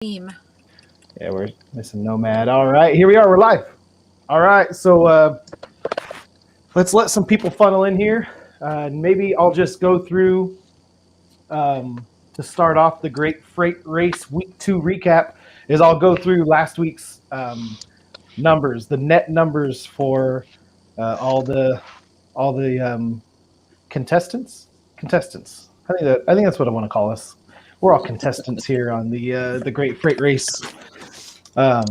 Team. Yeah, we're missing Nomad. All right, here we are. We're live. All right, so let's let some people funnel in here. Maybe I'll just go through to start off the Great Freight Race Week 2 recap. Is I'll go through last week's numbers, the net numbers for all the contestants. Contestants. I think that's what I want to call us. We're all contestants here on the Great Freight Race. So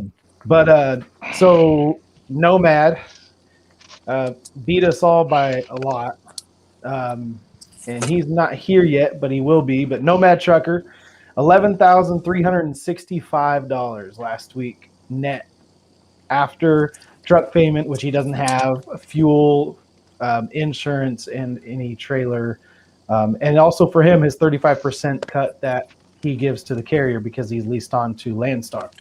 Nomad beat us all by a lot. And he's not here yet, but he will be. But Nomad Trucker, $11,365 last week net after truck payment, which he doesn't have, fuel, insurance, and any trailer. And also for him, his 35% cut that he gives to the carrier because he's leased on to Landstar.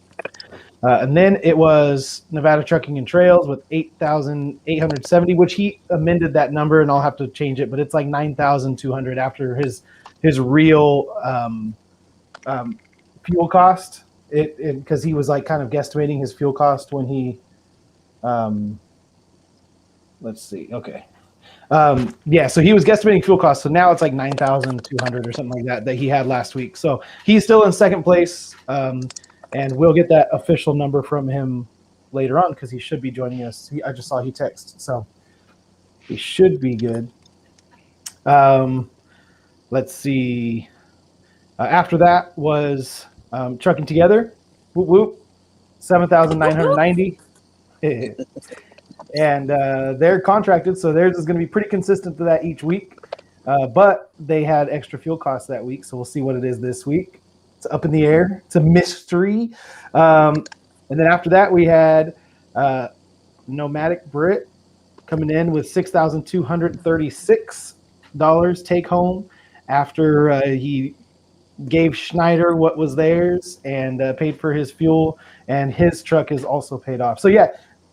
And then it was Nevada Trucking and Trails with 8,870, which he amended that number, and I'll have to change it, but it's like 9,200 after his real fuel cost. Because he was like kind of guesstimating his fuel cost when he, let's see, okay. Yeah, so he was guesstimating fuel costs. So now it's like 9,200 or something like that he had last week. So he's still in second place. And we'll get that official number from him later on because he should be joining us. I just saw he texted, so he should be good. Let's see. After that was Trucking Together. Whoop whoop. 7,990. And they're contracted, so theirs is going to be pretty consistent to that each week. But they had extra fuel costs that week, so we'll see what it is this week. It's up in the air. It's a mystery. And then after that, we had Nomadic Brit coming in with $6,236 take home after he gave Schneider what was theirs and paid for his fuel, and his truck is also paid off. So yeah,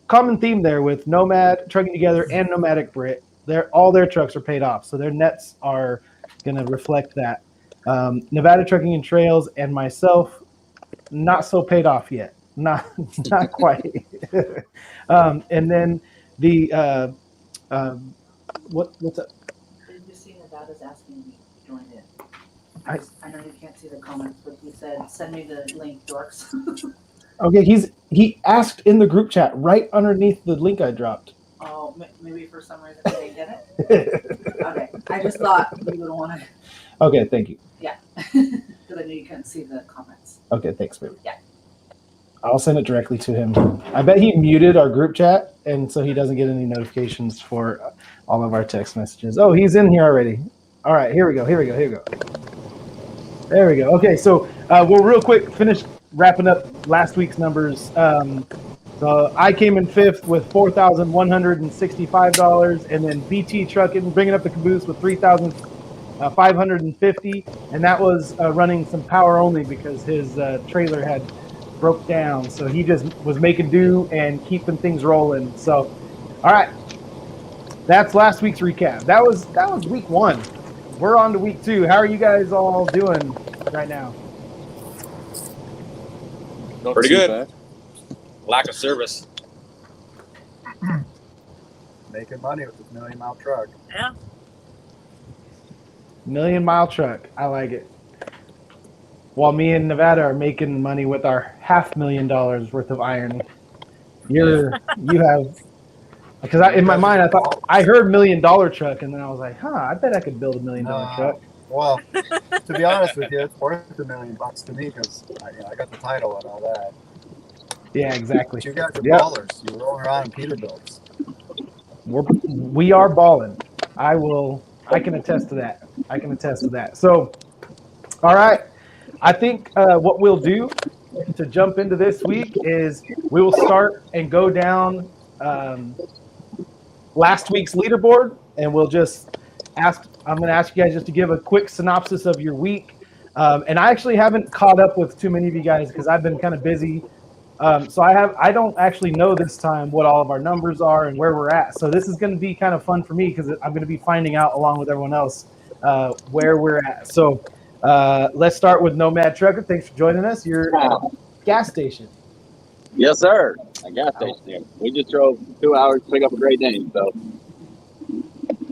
common theme there with Nomad Trucking Together and Nomadic Brit. All their trucks are paid off, so their nets are going to reflect that. Nevada Trucking and Trails and myself, not so paid off yet. Not quite. And then the what's up? Did you see Nevada's asking me to join it? I know you can't see the comments, but he said, "Send me the link, dorks." Okay, he asked in the group chat right underneath the link I dropped. Oh, maybe for some reason they didn't get it. Okay, I just thought you would want to. Okay, thank you. Yeah, because I knew you couldn't see the comments. Okay, thanks, baby. Yeah. I'll send it directly to him. I bet he muted our group chat, and so he doesn't get any notifications for all of our text messages. Oh, he's in here already. All right, here we go. There we go. Okay, so we'll real quick finish wrapping up last week's numbers. So I came in fifth with $4,165, and then BT Trucking bringing up the caboose with $3,550, and that was running some power only because his trailer had broke down. So he just was making do and keeping things rolling. So, all right, that's last week's recap. That was week 1. We're on to week 2. How are you guys all doing right now? Pretty good. Bad. Lack of service. Making money with this 1 million mile truck. Yeah. 1 million mile truck. I like it. While me and Nevada are making money with our $500,000 worth of iron. You have, because in my mind I thought I heard $1 million truck, and then I was like, I bet I could build $1 million truck. Well, to be honest with you, it's worth $1 million to me because I got the title and all that. Yeah, exactly. But you guys are ballers. You're rolling around in Peterbilts. We are balling. I can attest to that. So, all right. I think what we'll do to jump into this week is we will start and go down last week's leaderboard, and we'll just I'm going to ask you guys just to give a quick synopsis of your week. And I actually haven't caught up with too many of you guys because I've been kind of busy. So I don't actually know this time what all of our numbers are and where we're at. So this is going to be kind of fun for me because I'm going to be finding out along with everyone else where we're at. So Let's start with Nomad Trucker. Thanks for joining us. You're at a gas station. Yes, sir. A gas station. We just drove 2 hours to pick up a Great Dane, so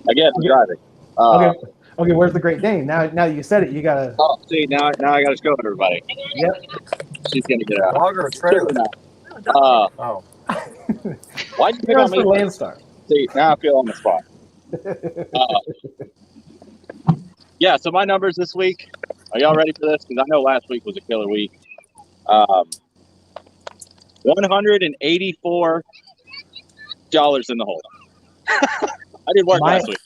again, driving. Okay. Where's the Great Dane? Now you said it. You gotta. Oh, see, now I got to show everybody. Yep. She's gonna get out. Dog or a trailer? Oh. Why'd you pick on me? For Landstar. See, now I feel on the spot. Yeah, so my numbers this week. Are y'all ready for this? Because I know last week was a killer week. $184 in the hole. I did work last week.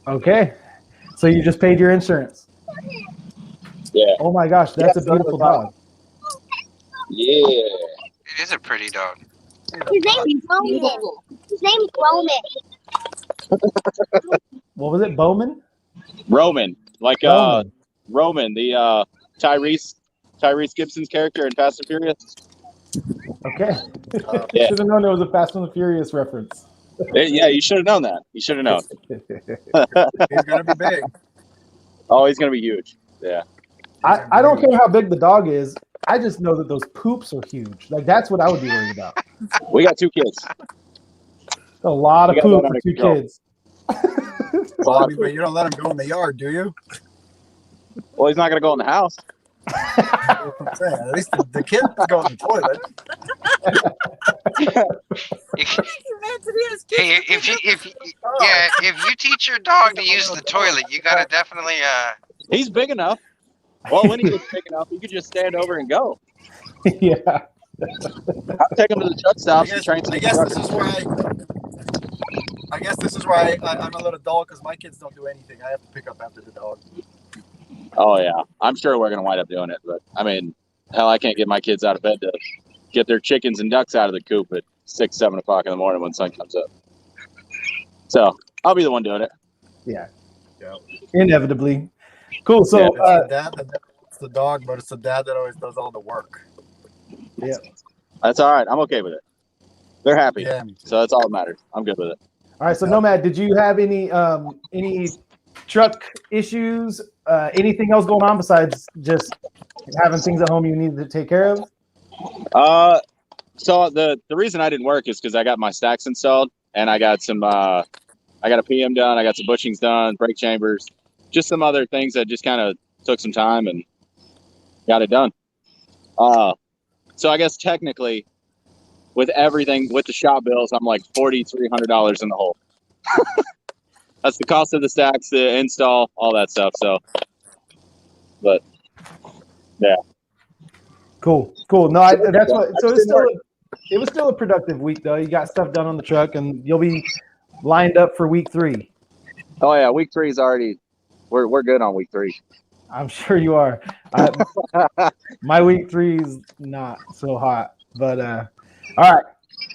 Okay. So you just paid your insurance. Yeah. Oh my gosh, that's a beautiful dog. Yeah. It is a pretty dog. His name's Roman. His name's Roman. What was it? Bowman? Roman. Like Roman. Roman, the Tyrese Gibson's character in Fast and Furious. Okay. Yeah. Should have known it was a Fast and the Furious reference. Yeah, you should have known that. You should have known. He's gonna be big. Oh, he's gonna be huge. Yeah. I don't care how big the dog is. I just know that those poops are huge. Like that's what I would be worried about. We got 2 kids. A lot of We got poop that for under 2 control. kids. Bobby, but you don't let him go in the yard, do you? Well, he's not gonna go in the house. That's what I'm saying. At least the kid can go in the toilet. Hey, if you teach your dog to use the toilet, you gotta definitely He's big enough. Well, when he gets big enough, he could just stand over and go. Yeah. I'll take him to the truck stops and train some I guess truckers. this is why I'm a little dull because my kids don't do anything. I have to pick up after the dog. Oh yeah, I'm sure we're gonna wind up doing it. But I mean, hell, I can't get my kids out of bed to get their chickens and ducks out of the coop at 6, 7 o'clock in the morning when the sun comes up. So I'll be the one doing it. Yeah. Inevitably. Cool. So It's the dad that it's the dog, but it's the dad that always does all the work. yeah. That's all right. I'm okay with it. They're happy, Yeah. so that's all that matters. I'm good with it. All right. So Nomad, did you have any truck issues? Anything else going on besides just having things at home you needed to take care of? So the reason I didn't work is because I got my stacks installed and I got some I got a PM done, I got some bushings done, brake chambers, just some other things that just kind of took some time and got it done. So I guess technically with everything with the shop bills, I'm like $4,300 in the hole. That's the cost of the stacks, the install, all that stuff. So, but yeah. Cool. No, that's what. So it was still a productive week though. You got stuff done on the truck, and you'll be lined up for week 3. Oh yeah, week 3 is already. We're good on week 3. I'm sure you are. My week 3 is not so hot, but all right.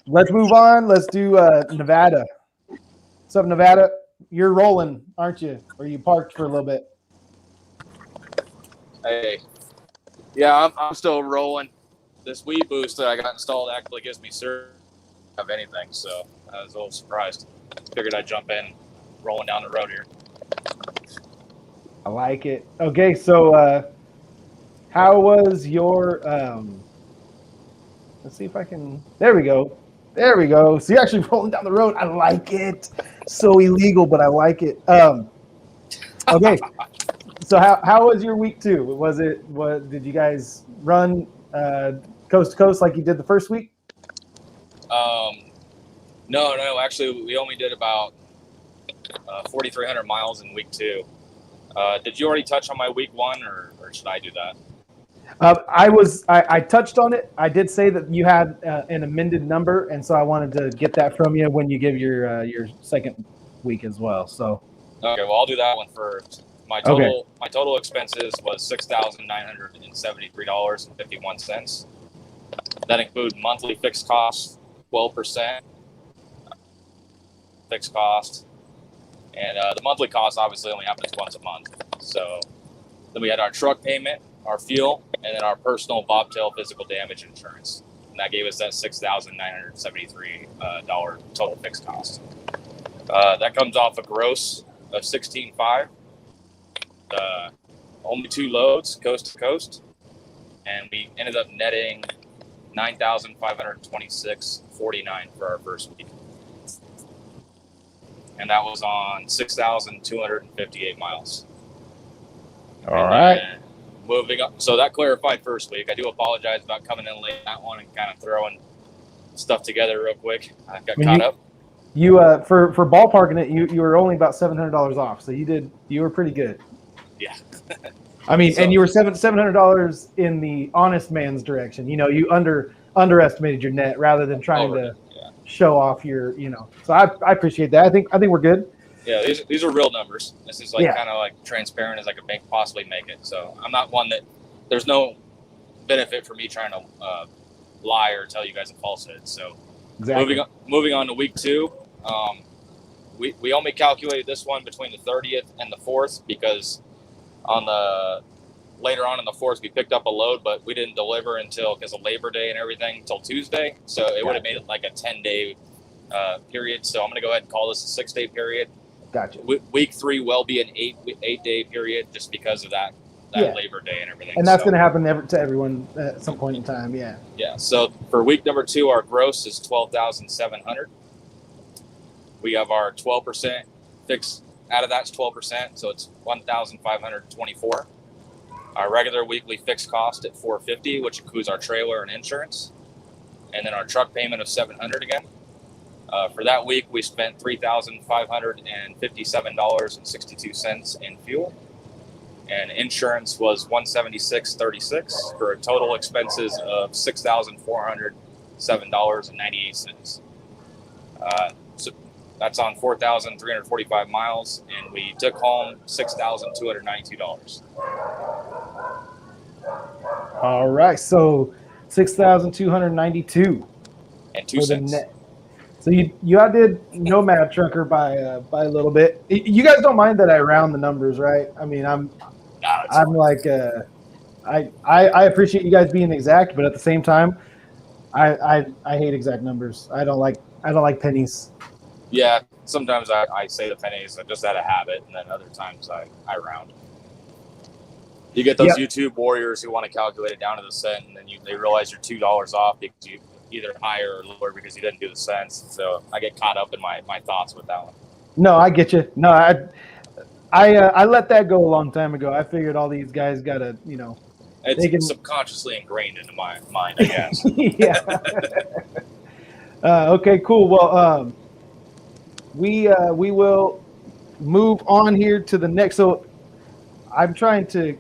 Let's move on. Let's do Nevada. What's up, Nevada? You're rolling, aren't you? Or you parked for a little bit? Hey, yeah, I'm still rolling. This weed boost that I got installed actually gives me service of anything, so I was a little surprised. Figured I'd jump in, rolling down the road here. I like it. Okay, so how was your let's see if I can. There we go. So you're actually rolling down the road. I like it. So illegal, but I like it. Okay. So how was your week 2? What did you guys run coast to coast like you did the first week? No. Actually, we only did about 4,300 miles in week 2. Did you already touch on my week 1, or should I do that? I touched on it. I did say that you had an amended number, and so I wanted to get that from you when you give your second week as well. So Okay, well I'll do that one first. My total expenses was $6,973.51. That includes monthly fixed costs, 12% fixed cost, and the monthly cost obviously only happens once a month. So then we had our truck payment, our fuel, and then our personal bobtail physical damage insurance, and that gave us that $6,973 total fixed cost. That comes off a gross of $16,500. only 2 loads, coast to coast, and we ended up netting 9,526.49 for our first week, and that was on 6,258 miles. All right. Moving up, so that clarified first week. I do apologize about coming in late that one and kind of throwing stuff together real quick. I got caught up. You for ballparking it, you were only about $700 off, so you were pretty good. Yeah. I mean, So- and you were $700 in the honest man's direction. You know, you underestimated your net rather than trying to show off your, you know. So I appreciate that. I think we're good. Yeah, these are real numbers. This is like kind of like transparent as I could possibly make it. So I'm not one that there's no benefit for me trying to lie or tell you guys a falsehood. So Exactly. moving on to week 2, we only calculated this one between the 30th and the 4th because later on in the 4th we picked up a load, but we didn't deliver until because of Labor Day and everything until Tuesday. So it would have made it like a 10-day period. So I'm going to go ahead and call this a 6-day period. Gotcha. Week 3 will be an 8-day period just because of that Labor Day and everything. And that's going to happen to everyone at some point in time. Yeah. Yeah. So for week number 2, our gross is 12,700. We have our 12% fixed. Out of that's 12%, so it's 1,524. Our regular weekly fixed cost at 450, which includes our trailer and insurance, and then our truck payment of 700 again. For that week, we spent $3,557.62 in fuel, and insurance was $176.36 for total expenses of $6,407.98. So that's on 4,345 miles, and we took home $6,292. All right, so 6,292 and 2 cents. Net. So you outdid Nomad Trucker by a little bit. You guys don't mind that I round the numbers, right? I mean, I'm like I appreciate you guys being exact, but at the same time, I hate exact numbers. I don't like pennies. Yeah, sometimes I say the pennies just out of habit, and then other times I round. You get those YouTube warriors who want to calculate it down to the cent, and then they realize you're $2 off because you either higher or lower because you didn't do the cents. So I get caught up in my thoughts with that one. No, I get you. No, I let that go a long time ago. I figured all these guys got to, you know. It's subconsciously ingrained into my mind, I guess. Yeah. Okay, cool. Well, we will move on here to the next. So I'm trying to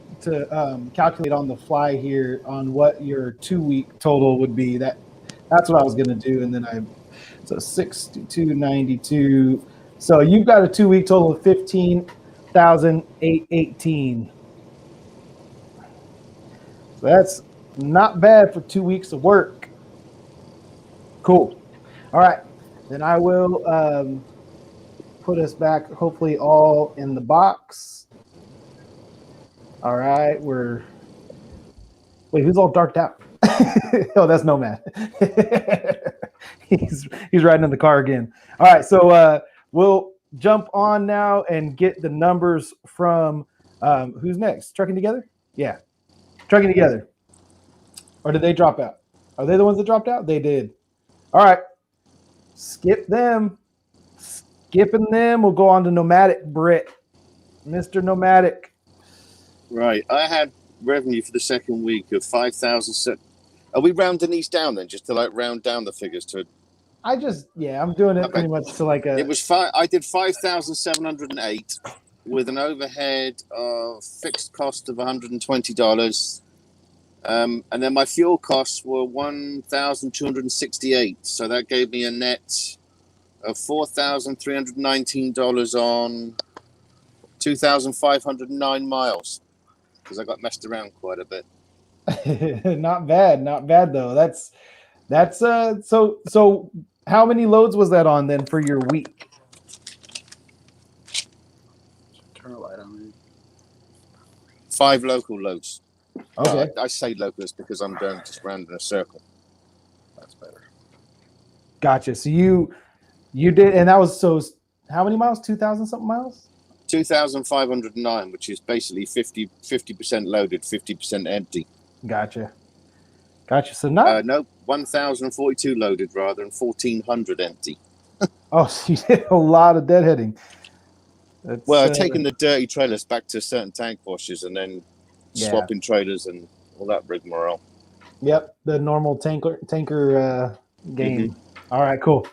calculate on the fly here on what your 2-week total would be. That's what I was going to do, and then so 6292. So you've got a 2-week total of 15,818. So that's not bad for 2 weeks of work. Cool. All right, then I will put us back, hopefully all in the box. All right, wait, who's all darked out? Oh, that's Nomad. he's riding in the car again. All right, so we'll jump on now and get the numbers from who's next? Trucking Together? Yeah, Trucking Together. Or did they drop out? Are they the ones that dropped out? They did. All right, skip them. Skipping them, we'll go on to Nomadic Brit. Mr. Nomadic. Right, I had revenue for the second week of 5,000. Are we rounding these down then, just to like round down the figures to? I'm doing it pretty much to like a. It was I did 5,708 with an overhead of fixed cost of $120, and then my fuel costs were 1,268. So that gave me a net of $4,319 on 2,509 miles. Because I got messed around quite a bit. Not bad though. That's so how many loads was that on then for your week? Turn a light on me. 5 local loads. Okay. I say locals because I'm going just round in a circle. That's better. Gotcha. So you did, and that was how many miles? 2,000 something miles? 2,509, which is basically 50% loaded, 50% empty. Gotcha. So not. No, 1,042 loaded rather, and 1,400 empty. Oh, so you did a lot of deadheading. That's, Well, taking the dirty trailers back to certain tank washes and then Yeah. swapping trailers and all that rigmarole. Yep, the normal tanker game. All right, cool.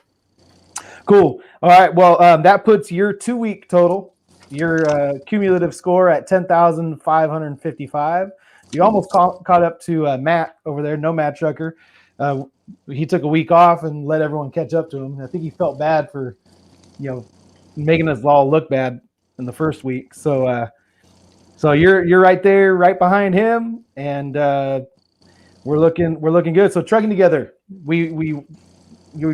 All right, well, that puts your 2-week total, your cumulative score at 10,555. You almost caught up to Matt over there, Nomad Trucker. He took a week off and let everyone catch up to him. I think he felt bad for, making us all look bad in the first week. So you're right there, right behind him, and we're looking good. So trucking together, you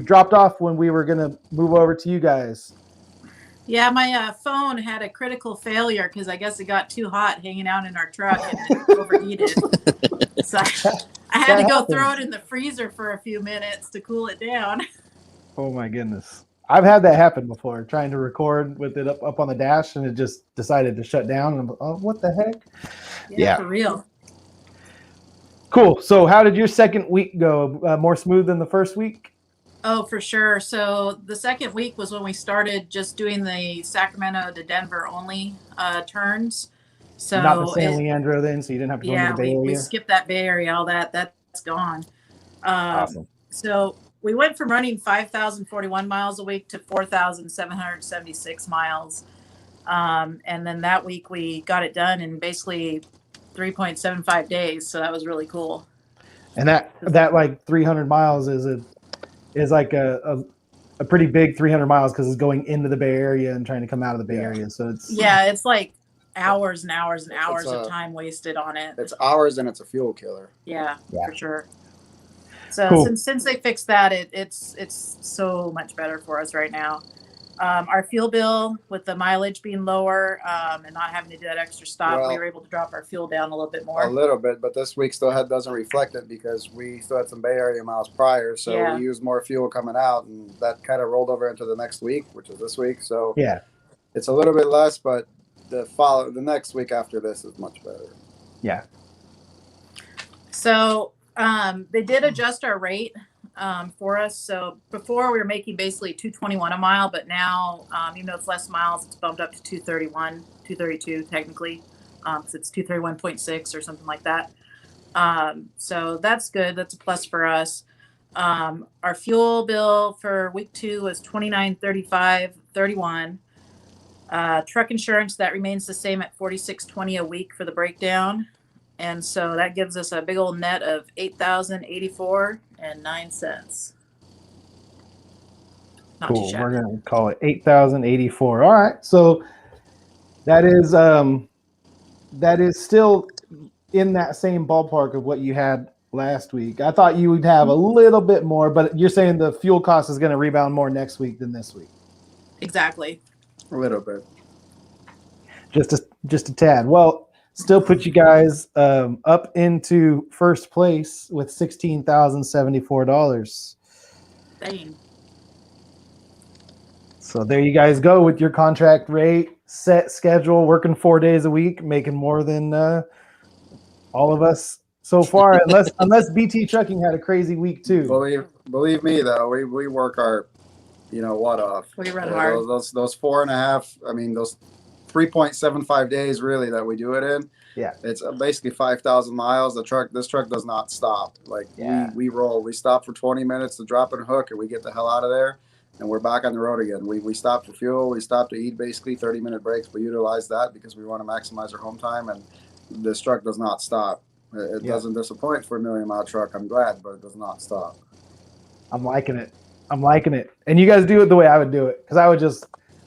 dropped off when we were gonna move over to you guys. Yeah, my phone had a critical failure because I guess it got too hot hanging out in our truck and it overheated. So I had to go throw it in the freezer for a few minutes to cool it down. Oh my goodness. I've had that happen before, trying to record with it up on the dash, and it just decided to shut down. And oh, what the heck? Yeah, for real. Cool. So how did your second week go? More smooth than the first week? Oh, for sure. So the second week was when we started just doing the Sacramento to Denver only turns. So not the San Leandro then, so you didn't have to go into the Bay Area? We skipped that Bay Area, all that's gone. Awesome. So we went from running 5,041 miles a week to 4,776 miles. And then that week we got it done in basically 3.75 days. So that was really cool. And that like 300 miles is like a pretty big 300 miles because it's going into the Bay Area and trying to come out of the Bay Area. So it's like hours and hours and hours of time wasted on it. It's hours and it's a fuel killer. Yeah. For sure. So cool. since they fixed that, it's so much better for us right now. Our fuel bill with the mileage being lower and not having to do that extra stop, we were able to drop our fuel down a little bit more. A little bit, but this week still doesn't reflect it because we still had some Bay Area miles prior, so we used more fuel coming out, and that kind of rolled over into the next week, which is this week. So it's a little bit less, but the next week after this is much better. Yeah. So they did adjust our rate for us. So before we were making basically $2.21 a mile, but now even though it's less miles, it's bumped up to $2.32 technically, because it's 231.6 or something like that. So that's good. That's a plus for us. Our fuel bill for week 2 was $29.35.31. Truck insurance, that remains the same at $46.20 a week for the breakdown. And so that gives us a big old net of $8,084.09. Not cool. too shabby. We're gonna call it 8,084. All right. So that is still in that same ballpark of what you had last week. I thought you would have a little bit more, but you're saying the fuel cost is going to rebound more next week than this week. Exactly. A little bit. Just a tad. Well, still put you guys up into first place with $16,074. Dang. So there you guys go with your contract rate, set schedule, working 4 days a week, making more than all of us so far, unless BT Trucking had a crazy week too. Believe me though, we work our what off. We run hard. Those 4.5. I mean those 3.75 days really that we do it in. Yeah, it's basically 5,000 miles. This truck does not stop. Like we roll. We stop for 20 minutes to drop and hook, and we get the hell out of there, and we're back on the road again. We stop for fuel. We stop to eat. Basically 30-minute breaks. We utilize that because we want to maximize our home time, and this truck does not stop. It doesn't disappoint for a 1,000,000-mile truck. I'm glad, but it does not stop. I'm liking it. And you guys do it the way I would do it, because I would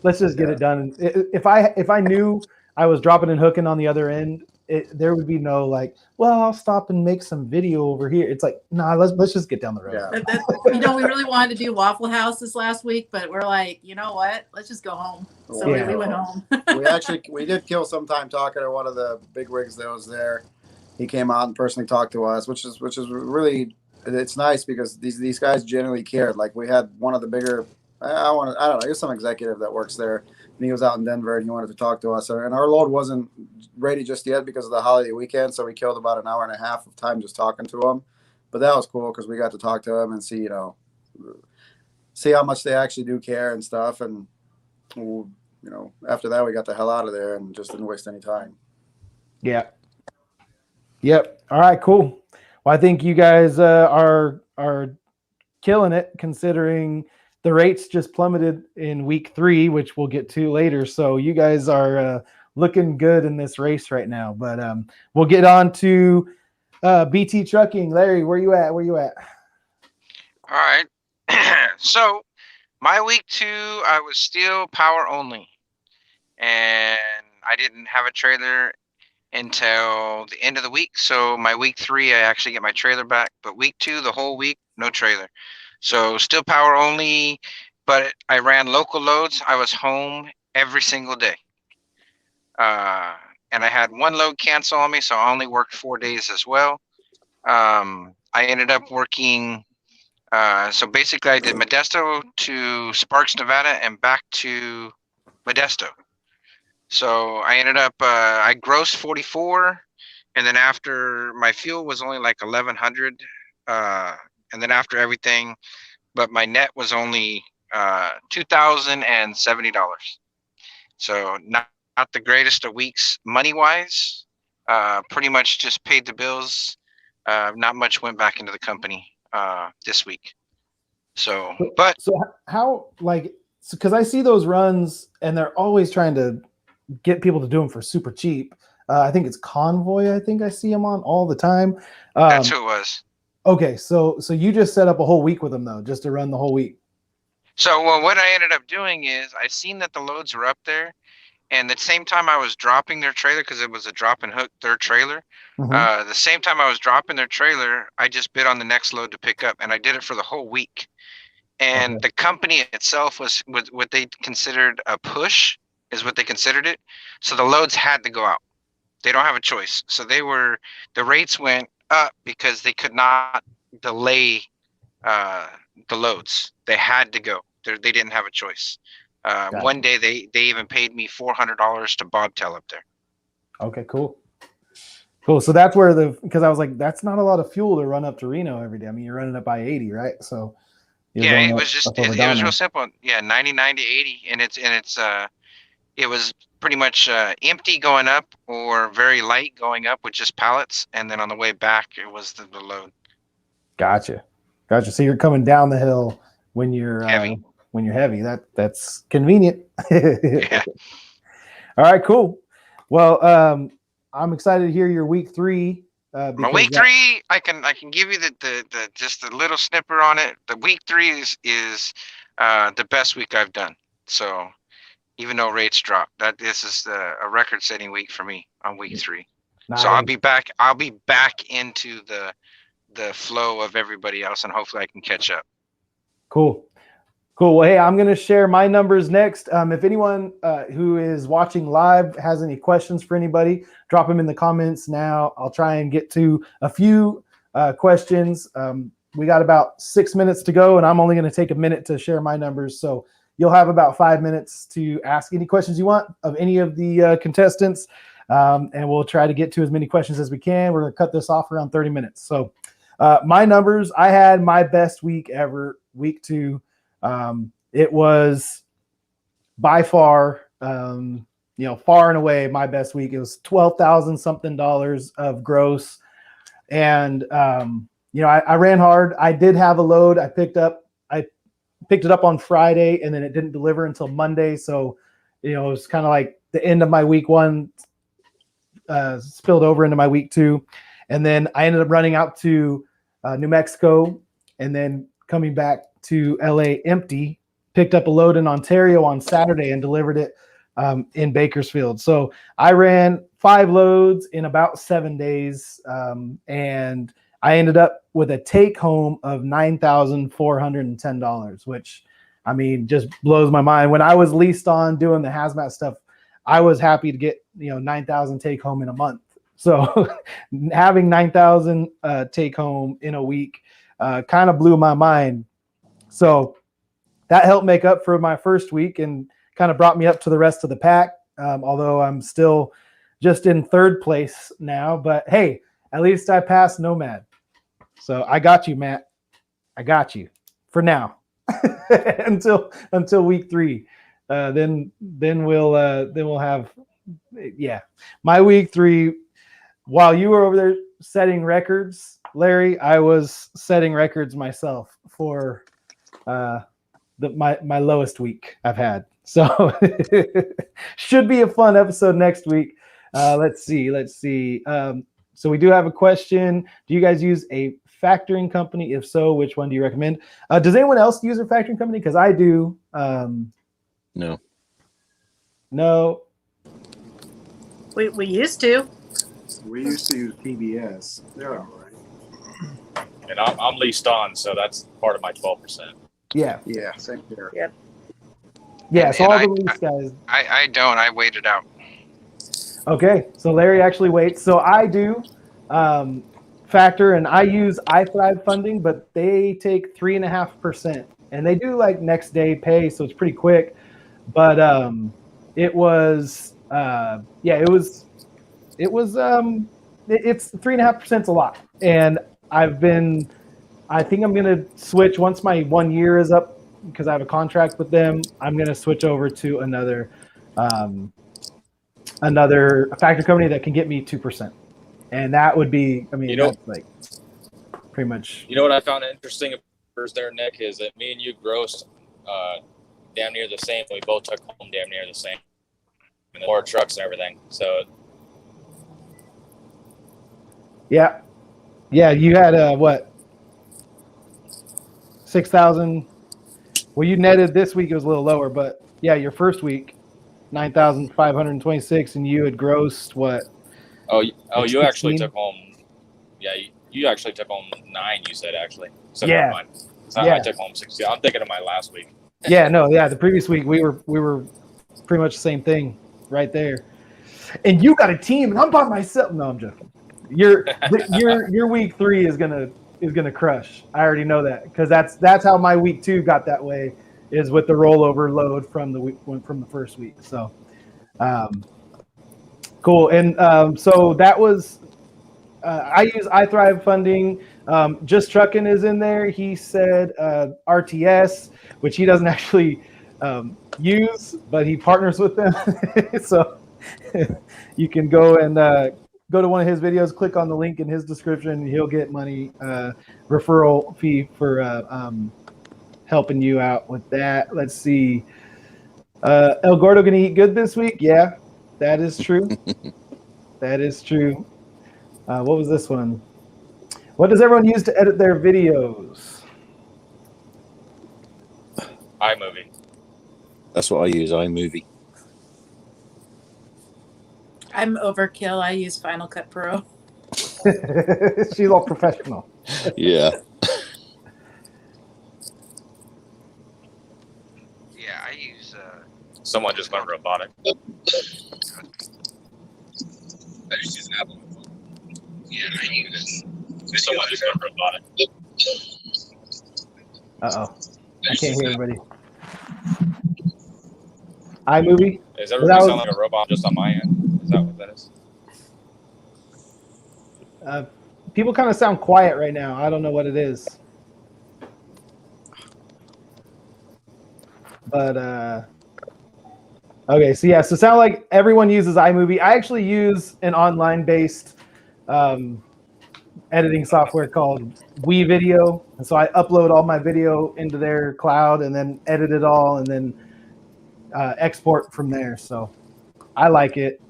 let's just get it done. If I knew I was dropping and hooking on the other end, there would be no like, well, I'll stop and make some video over here. It's like, nah, let's just get down the road. Yeah. We really wanted to do Waffle House this last week, but we're like, you know what? Let's just go home. So we went home. we did kill some time talking to one of the big rigs that was there. He came out and personally talked to us, which is really, it's nice because these guys genuinely cared. Like we had one of the bigger I want to, I don't know, there's some executive that works there, and he was out in Denver, and he wanted to talk to us. And our load wasn't ready just yet because of the holiday weekend, so we killed about an hour and a half of time just talking to him. But that was cool because we got to talk to him and see, see how much they actually do care and stuff. And after that, we got the hell out of there and just didn't waste any time. Yeah. Yep. All right, cool. Well, I think you guys are killing it considering the rates just plummeted in week 3, which we'll get to later. So you guys are looking good in this race right now. But we'll get on to BT Trucking. Larry, where you at? All right. So my week 2, I was still power only, and I didn't have a trailer until the end of the week. So my week 3, I actually get my trailer back, but week 2, the whole week, no trailer. So still power only, but I ran local loads. I was home every single day. And I had one load cancel on me, so I only worked 4 days as well. I ended up working, so basically I did Modesto to Sparks, Nevada, and back to Modesto. So I ended up, I grossed 44, and then after my fuel was only like 1,100, and then after everything, but my net was only $2,070. So not the greatest of weeks money wise. Pretty much just paid the bills. Not much went back into the company this week. So how, like, because I see those runs and they're always trying to get people to do them for super cheap. I think it's Convoy. I think I see them on all the time. That's who it was. Okay, so you just set up a whole week with them though, just to run the whole week. So what I ended up doing is I seen that the loads were up there, and at the same time I was dropping their trailer because it was a drop and hook their trailer. The same time I was dropping their trailer, I just bid on the next load to pick up, and I did it for the whole week. And the company itself was what they considered a push, is what they considered it. So the loads had to go out. They don't have a choice. So the rates went up because they could not delay the loads. They had to go. They didn't have a choice. One day they even paid me $400 to bobtail up there. Okay, cool. So that's where because I was like, that's not a lot of fuel to run up to Reno every day. I mean, you're running up by 80, right? So yeah, it was just it was real simple. Yeah, 99 to 80, and it was pretty much empty going up or very light going up with just pallets, and then on the way back it was the load. Gotcha. So you're coming down the hill when you're heavy. When you're heavy, that's convenient. Yeah. All right, cool. Well, I'm excited to hear your week 3. My week 3, I can give you the just a little snipper on it. The week 3 is the best week I've done. So even though rates dropped, this is a record-setting week for me on week 3. Nice. So I'll be back into the flow of everybody else, and hopefully I can catch up. Cool. Well, hey, I'm going to share my numbers next. If anyone who is watching live has any questions for anybody, drop them in the comments now. I'll try and get to a few questions. We got about 6 minutes to go, and I'm only going to take a minute to share my numbers. So you'll have about 5 minutes to ask any questions you want of any of the contestants, and we'll try to get to as many questions as we can. We're going to cut this off around 30 minutes. So my numbers, I had my best week ever, week 2. It was by far, far and away my best week. It was $12,000 something of gross. And, I ran hard. I did have a load I picked it up on Friday, and then it didn't deliver until Monday. So, it was kind of like the end of my week 1 spilled over into my week 2. And then I ended up running out to New Mexico and then coming back to LA empty, picked up a load in Ontario on Saturday and delivered it in Bakersfield. So I ran 5 loads in about 7 days. And I ended up with a take home of $9,410, which, I mean, just blows my mind. When I was leased on doing the hazmat stuff, I was happy to get, 9,000 take home in a month. So having 9,000 take home in a week kind of blew my mind. So that helped make up for my first week and kind of brought me up to the rest of the pack. Although I'm still just in third place now, but hey, at least I passed Nomad. So I got you, Matt. I got you for now until week 3. Then we'll have, yeah, my week 3. While you were over there setting records, Larry, I was setting records myself for my lowest week I've had. So should be a fun episode next week. Let's see. So we do have a question. Do you guys use a factoring company? If so, which one do you recommend? Does anyone else use a factoring company? Because I do. No. We used to. We used to use PBS. They're all right. And I'm leased on, so that's part of my 12%. Yeah. Yeah, same here. Yep. Yeah, so all And the lease guys. I don't. I waited out. Okay, so Larry actually waits. So I do factor, and I use iThrive funding, but they take 3.5%, and they do like next day pay, so it's pretty quick. But it's 3.5% is a lot, and I think I'm gonna switch once my 1 year is up because I have a contract with them. I'm gonna switch over to another factor company that can get me 2%, and that would be, that's like pretty much. You know what I found interesting there, Nick, is that me and you grossed damn near the same. We both took home damn near the same, and more trucks and everything. So yeah, you had what, 6,000. Well, you netted this week, it was a little lower, but yeah, your first week 9,526, and you had grossed what? You actually took home. Yeah, you actually took home 9. You said actually. So yeah. I took home 60. I'm thinking of my last week. The previous week we were pretty much the same thing right there. And you got a team, and I'm by myself. No, I'm joking. Your week 3 is gonna crush. I already know that because that's how my week 2 got that way, is with the rollover load from the first week. So, cool. And so that was. I use iThrive funding. Just Trucking is in there. He said RTS, which he doesn't actually use, but he partners with them. So you can go to one of his videos, click on the link in his description, and he'll get money referral fee for helping you out with that. Let's see. El Gordo gonna eat good this week? Yeah, that is true. That is true. What was this one? What does everyone use to edit their videos? iMovie. That's what I use, iMovie. I'm overkill. I use Final Cut Pro. She's all professional. Yeah. Yeah, I use. Someone just went robotic. I just use an Apple. Yeah, I use. Someone just went robotic. Uh-oh. I can't hear everybody. iMovie? Does everybody sound like a robot just on my end? Is that what that is? People kind of sound quiet right now. I don't know what it is. But, okay, so sound like everyone uses iMovie. I actually use an online-based editing software called WeVideo. And so I upload all my video into their cloud and then edit it all and then export from there. So I like it.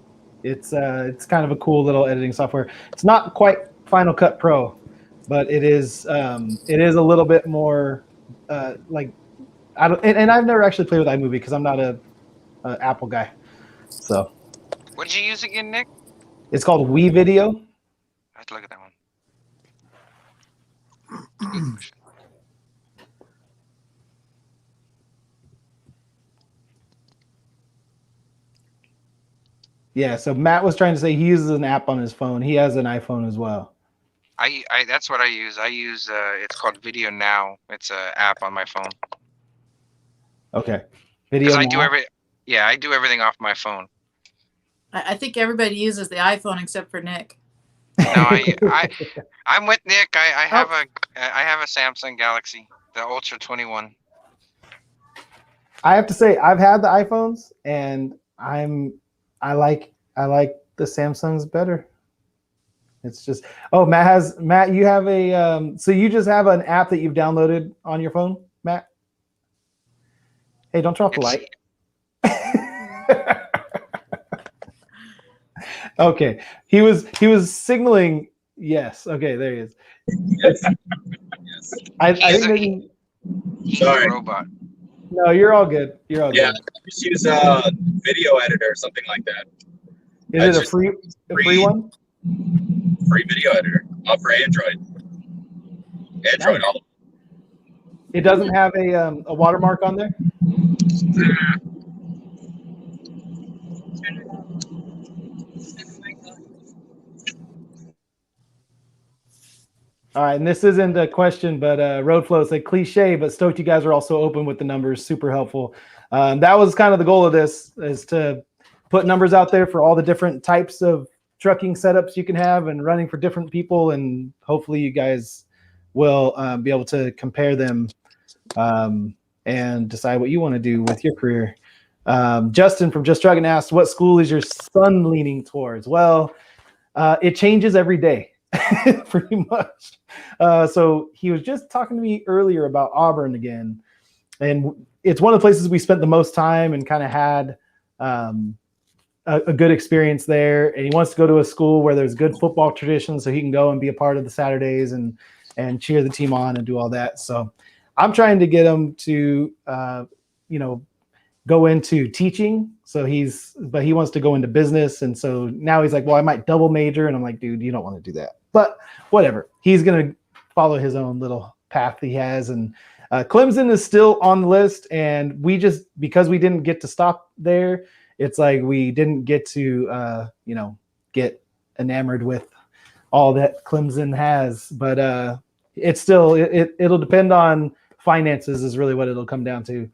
It's kind of a cool little editing software. It's not quite Final Cut Pro, but it is a little bit more like and I've never actually played with iMovie because I'm not a Apple guy. So What did you use again, Nick? it's called WeVideo. I have to look at that one. Yeah, so Matt was trying to say he uses an app on his phone. He has an iPhone as well. I that's what I use. I use it's called Video Now. It's an app on my phone. Okay. Because Video. I do everything off my phone. I think everybody uses the iPhone except for Nick. No, I'm with Nick. I have a Samsung Galaxy, the Ultra 21. I have to say I've had the iPhones and I like the Samsungs better. It's just Matt, you have a so you just have an app that you've downloaded on your phone, Matt? Hey, don't drop the light. Okay. He was signaling yes. Okay, there he is. Yes. I think maybe he's a robot. No, you're all good. You're all good. Just use a video editor or something like that. Is it a free one? Free video editor for Android. Android. Nice. It doesn't have a watermark on there? All right, and this isn't a question, but Roadflow said cliche, but stoked you guys are also open with the numbers. Super helpful. That was kind of the goal of this, is to put numbers out there for all the different types of trucking setups you can have and running for different people, and hopefully you guys will be able to compare them and decide what you want to do with your career. Justin from Just Trucking asked, what school is your son leaning towards? Well, it changes every day. Pretty much. So he was just talking to me earlier about Auburn again, and it's one of the places we spent the most time and kind of had a good experience there. And he wants to go to a school where there's good football tradition, so he can go and be a part of the Saturdays and cheer the team on and do all that. So I'm trying to get him to go into teaching. So but he wants to go into business. And so now he's like, well, I might double major. And I'm like, dude, you don't want to do that. But whatever. He's going to follow his own little path he has. And Clemson is still on the list. And because we didn't get to stop there, it's like we didn't get to, get enamored with all that Clemson has. But it's still, it'll depend on finances is really what it'll come down to.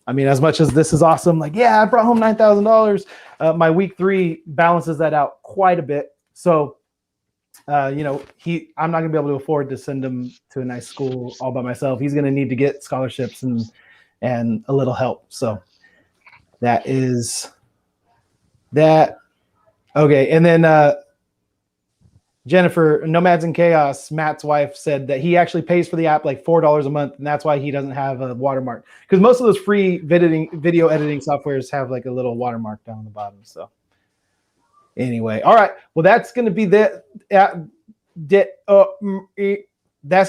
I mean, as much as this is awesome, like, yeah, I brought home $9,000. My week 3 balances that out quite a bit. So, I'm not going to be able to afford to send him to a nice school all by myself. He's going to need to get scholarships and a little help. So that is that. Okay. And then Jennifer, Nomads in Chaos, Matt's wife, said that he actually pays for the app like $4 a month, and that's why he doesn't have a watermark. Because most of those free video editing softwares have like a little watermark down the bottom. So anyway, all right. Well, that's going to be that's going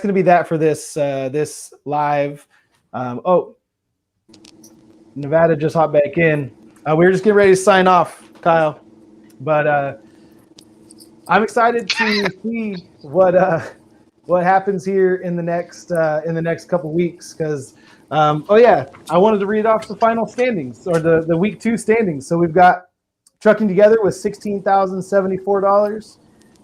to be that for this live. Nevada just hopped back in. We were just getting ready to sign off, Kyle, but. I'm excited to see what happens here in the next couple weeks because I wanted to read off the final standings or the week 2 standings. So we've got Trucking Together with $16,074.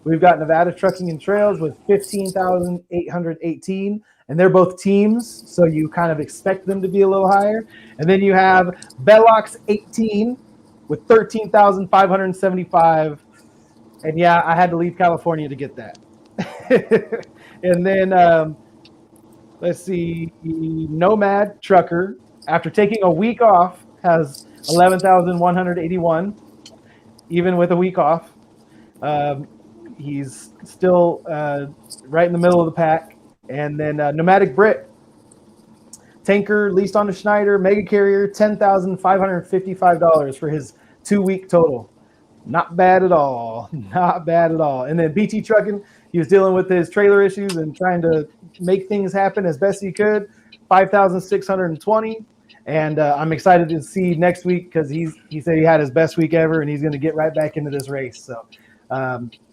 We've got Nevada Trucking and Trails with $15,818, and they're both teams, so you kind of expect them to be a little higher. And then you have Bellox 18 with $13,575. And yeah, I had to leave California to get that. And then let's see, Nomad Trucker, after taking a week off, has 11,181, even with a week off. He's still right in the middle of the pack. And then Nomadic Brit, tanker leased on the Schneider, mega carrier, $10,555 for his 2-week total. Not bad at all. Not bad at all. And then BT Trucking, he was dealing with his trailer issues and trying to make things happen as best he could. 5,620. And I'm excited to see next week because he said he had his best week ever and he's going to get right back into this race. So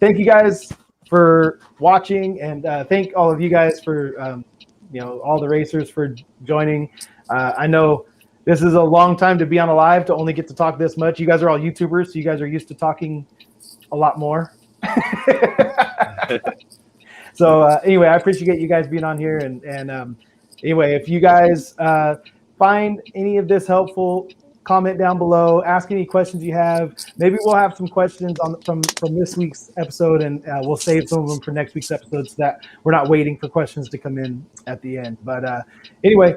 thank you guys for watching, and thank all of you guys for all the racers for joining. I know this is a long time to be on a live to only get to talk this much. You guys are all YouTubers, so you guys are used to talking a lot more. So anyway, I appreciate you guys being on here. And anyway, if you guys find any of this helpful, comment down below. Ask any questions you have. Maybe we'll have some questions from this week's episode, and we'll save some of them for next week's episode so that we're not waiting for questions to come in at the end. But anyway,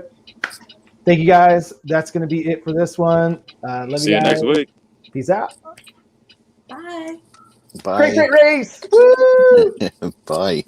thank you guys. That's going to be it for this one. See you next week. Peace out. Bye. Bye. Great race. Woo! Bye.